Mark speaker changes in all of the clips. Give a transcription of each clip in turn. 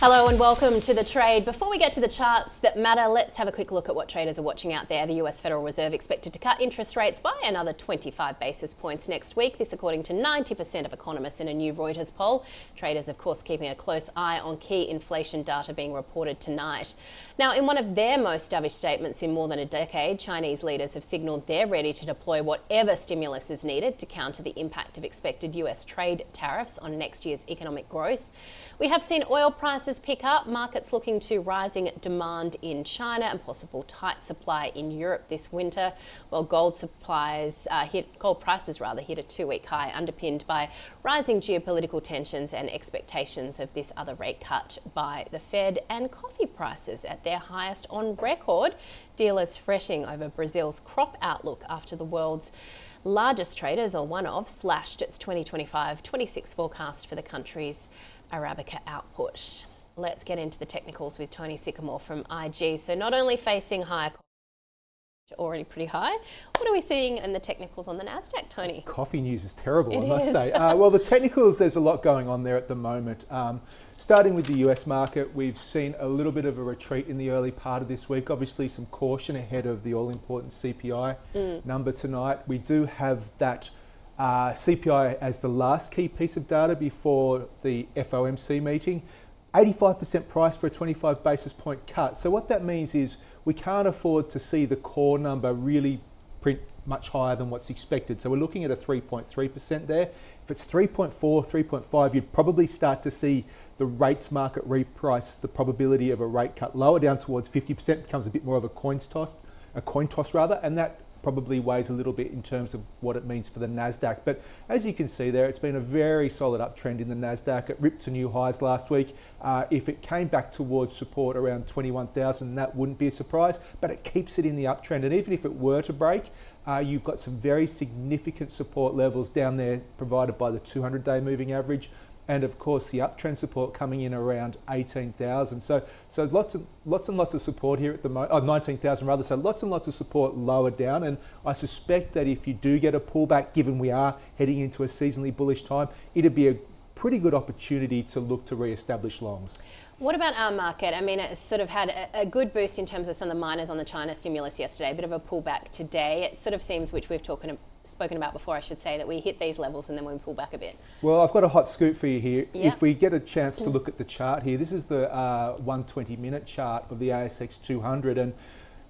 Speaker 1: Hello and welcome to The Trade. Before we get to the charts that matter, let's have a quick look at what traders are watching out there. The US Federal Reserve expected to cut interest rates by another 25 basis points next week. This according to 90% of economists in a new Reuters poll. Traders, of course, keeping a close eye on key inflation data being reported tonight. Now, in one of their most dovish statements in more than a decade, Chinese leaders have signalled they're ready to deploy whatever stimulus is needed to counter the impact of expected US trade tariffs on next year's economic growth. We have seen oil prices pick up, markets looking to rising demand in China and possible tight supply in Europe this winter, while gold prices hit a two-week high, underpinned by rising geopolitical tensions and expectations of this other rate cut by the Fed, and coffee prices at their highest on record. Dealers fretting over Brazil's crop outlook after the world's largest traders, or one of, slashed its 2025-26 forecast for the country's Arabica output. Let's get into the technicals with Tony Sycamore from IG. So not only facing higher, already pretty high, what are we seeing in the technicals on the Nasdaq, Tony?
Speaker 2: Coffee news is terrible, I must say. Well, the technicals, there's a lot going on there at the moment. Starting with the US market, we've seen a little bit of a retreat in the early part of this week. Obviously, some caution ahead of the all-important CPI number tonight. We do have that CPI as the last key piece of data before the FOMC meeting. 85% price for a 25 basis point cut. So what that means is we can't afford to see the core number really print much higher than what's expected. So we're looking at a 3.3% there. If it's 3.4, 3.5, you'd probably start to see the rates market reprice the probability of a rate cut lower down towards 50%, becomes a bit more of a coin toss, and that probably weighs a little bit in terms of what it means for the Nasdaq. But as you can see there, it's been a very solid uptrend in the Nasdaq. It ripped to new highs last week. If it came back towards support around 21,000, that wouldn't be a surprise, but it keeps it in the uptrend. And even if it were to break, you've got some very significant support levels down there provided by the 200-day moving average. And of course, the uptrend support coming in around 18,000. So lots and lots of support here at the moment, 19,000 rather. So lots and lots of support lower down. And I suspect that if you do get a pullback, given we are heading into a seasonally bullish time, it'd be a pretty good opportunity to look to re-establish longs.
Speaker 1: What about our market? I mean, it's sort of had a good boost in terms of some of the miners on the China stimulus yesterday, a bit of a pullback today. It sort of seems, which we've spoken about before, I should say, that we hit these levels and then we pull back a bit.
Speaker 2: Well, I've got a hot scoop for you here. Yep. If we get a chance to look at the chart here, this is the 120-minute chart of the ASX 200. And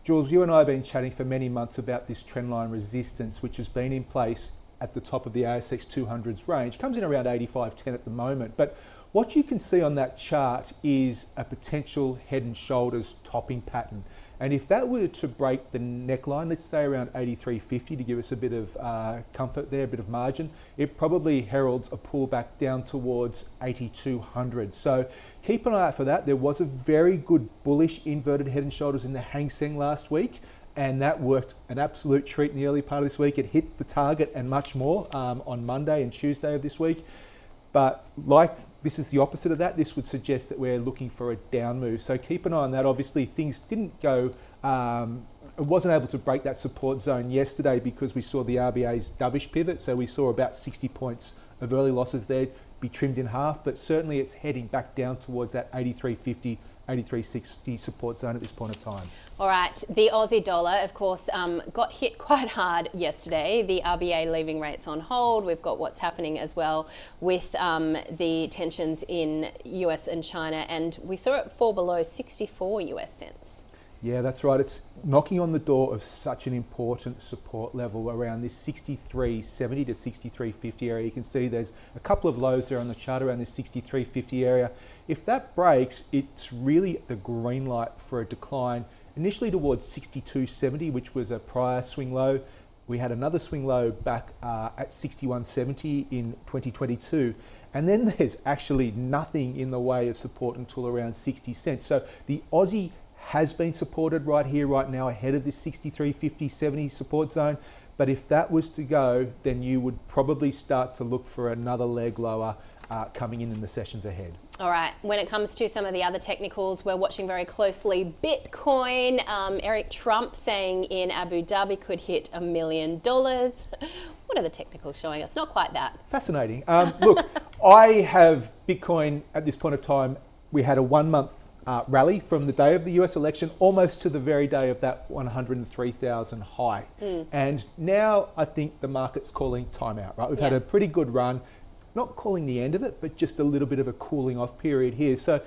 Speaker 2: Jules, you and I have been chatting for many months about this trendline resistance, which has been in place at the top of the ASX 200's range. Comes in around 85.10 at the moment. But what you can see on that chart is a potential head and shoulders topping pattern. And if that were to break the neckline, let's say around 83.50 to give us a bit of comfort there, a bit of margin, it probably heralds a pullback down towards 8200. So keep an eye out for that. There was a very good bullish inverted head and shoulders in the Hang Seng last week, and that worked an absolute treat in the early part of this week. It hit the target and much more on Monday and Tuesday of this week. But this is the opposite of that. This would suggest that we're looking for a down move. So keep an eye on that. Obviously, things didn't go, it wasn't able to break that support zone yesterday because we saw the RBA's dovish pivot. So we saw about 60 points of early losses there be trimmed in half, but certainly it's heading back down towards that 83.50, 83.60 support zone at this point of time.
Speaker 1: All right, the Aussie dollar, of course, got hit quite hard yesterday. The RBA leaving rates on hold. We've got what's happening as well with the tensions in US and China, and we saw it fall below 64 US cents.
Speaker 2: Yeah, that's right. It's knocking on the door of such an important support level around this 63.70 to 63.50 area. You can see there's a couple of lows there on the chart around this 63.50 area. If that breaks, it's really the green light for a decline initially towards 62.70, which was a prior swing low. We had another swing low back at 61.70 in 2022. And then there's actually nothing in the way of support until around 60 cents. So the Aussie has been supported right here, right now, ahead of this 63.50, 70 support zone. But if that was to go, then you would probably start to look for another leg lower coming in the sessions ahead.
Speaker 1: All right, when it comes to some of the other technicals, we're watching very closely Bitcoin. Eric Trump saying in Abu Dhabi could hit $1 million. What are the technicals showing us? Not quite that.
Speaker 2: Fascinating. Look, I have Bitcoin at this point of time we had a 1 month rally from the day of the US election almost to the very day of that 103,000 high. And now I think the market's calling timeout, right? We've had a pretty good run, not calling the end of it, but just a little bit of a cooling off period here. So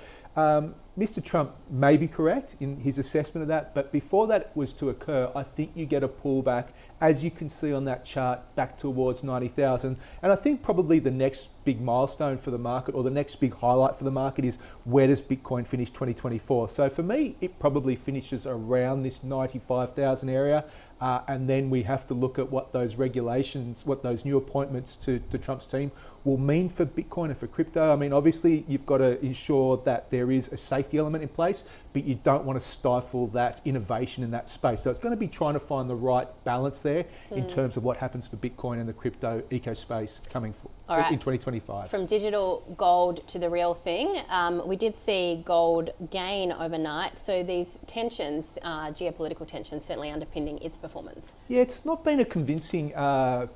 Speaker 2: Mr. Trump may be correct in his assessment of that, but before that was to occur, I think you get a pullback, as you can see on that chart, back towards 90,000. And I think probably the next big milestone for the market, or the next big highlight for the market, is where does Bitcoin finish 2024? So for me, it probably finishes around this 95,000 area. And then we have to look at what those regulations, what those new appointments to Trump's team will mean for Bitcoin and for crypto. I mean, obviously, you've got to ensure that there is a safety element in place, but you don't want to stifle that innovation in that space. So it's going to be trying to find the right balance there in terms of what happens for Bitcoin and the crypto eco space coming in 2025.
Speaker 1: From digital gold to the real thing, we did see gold gain overnight. So these tensions, geopolitical tensions, certainly underpinning its performance. Yeah,
Speaker 2: it's not been a convincing, I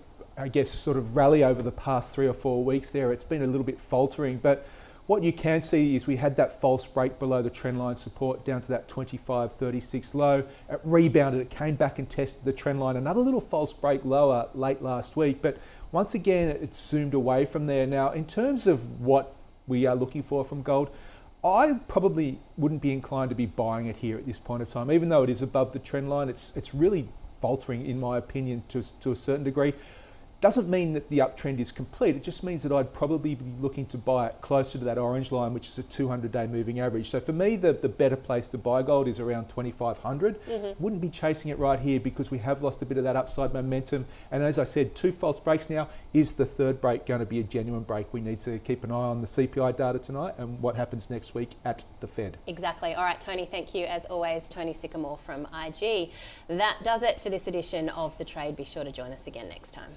Speaker 2: guess, sort of rally over the past 3 or 4 weeks there. It's been a little bit faltering, but what you can see is we had that false break below the trendline support down to that 25.36 low. It rebounded, it came back and tested the trendline. Another little false break lower late last week, but once again, it zoomed away from there. Now, in terms of what we are looking for from gold, I probably wouldn't be inclined to be buying it here at this point of time. Even though it is above the trend line, it's really faltering, in my opinion, to a certain degree. Doesn't mean that the uptrend is complete. It just means that I'd probably be looking to buy it closer to that orange line, which is a 200-day moving average. So for me, the better place to buy gold is around 2,500. Wouldn't be chasing it right here because we have lost a bit of that upside momentum. And as I said, 2 false breaks now. Is the third break going to be a genuine break? We need to keep an eye on the CPI data tonight and what happens next week at the Fed.
Speaker 1: Exactly. All right, Tony, thank you as always. Tony Sycamore from IG. That does it for this edition of The Trade. Be sure to join us again next time.